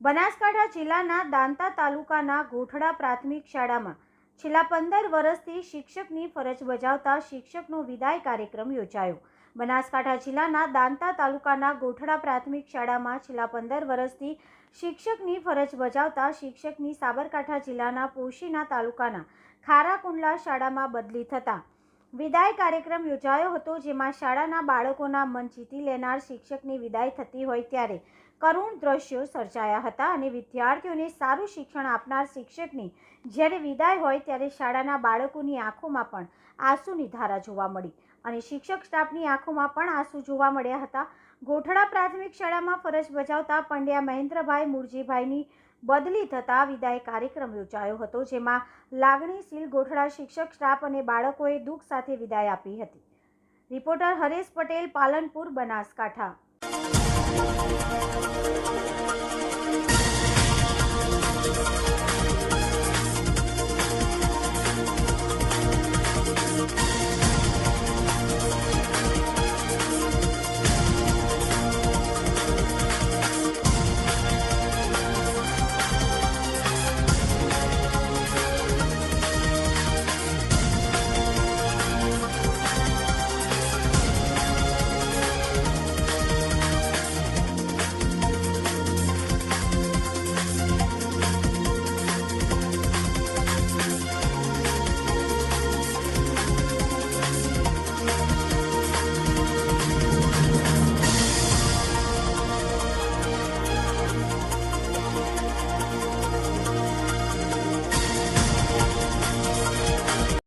બનાસકાંઠા જિલ્લાના દાંતા તાલુકાના ગોઠડા પ્રાથમિક શાળામાં છેલ્લા 15 વર્ષથી શિક્ષકની ફરજ બજાવતા શિક્ષકનો વિદાય કાર્યક્રમ યોજાયો। બનાસકાંઠા જિલ્લાના દાંતા તાલુકાના ગોઠડા પ્રાથમિક શાળામાં છેલ્લા 15 વર્ષથી શિક્ષકની ફરજ બજાવતા શિક્ષકની સાબરકાંઠા જિલ્લાના પોશીના તાલુકાના ખારાકુંડલા શાળામાં બદલી થતા વિદાય કાર્યક્રમ યોજાયો હતો, જેમાં શાળાના બાળકોના મન જીતી લેનાર શિક્ષકની વિદાય થતી હોય ત્યારે કરુણ દ્રશ્યો સર્જાયા હતા અને વિદ્યાર્થીઓને સારું શિક્ષણ આપનાર શિક્ષકની જ્યારે વિદાય હોય ત્યારે શાળાના બાળકોની આંખોમાં પણ આંસુની ધારા જોવા મળી અને શિક્ષક સ્ટાફની આંખોમાં પણ આંસુ જોવા મળ્યા હતા। ગોઠડા પ્રાથમિક શાળામાં ફરજ બજાવતા પંડ્યા મહેન્દ્રભાઈ મુરજીભાઈની બદલી થતા વિદાય કાર્યક્રમ યોજાયો હતો, જેમાં લાગણીશીલ ગોઠડા શિક્ષક સ્ટાફ અને બાળકોએ દુઃખ સાથે વિદાય આપી હતી। રિપોર્ટર હરેશ પટેલ, પાલનપુર, બનાસકાંઠા।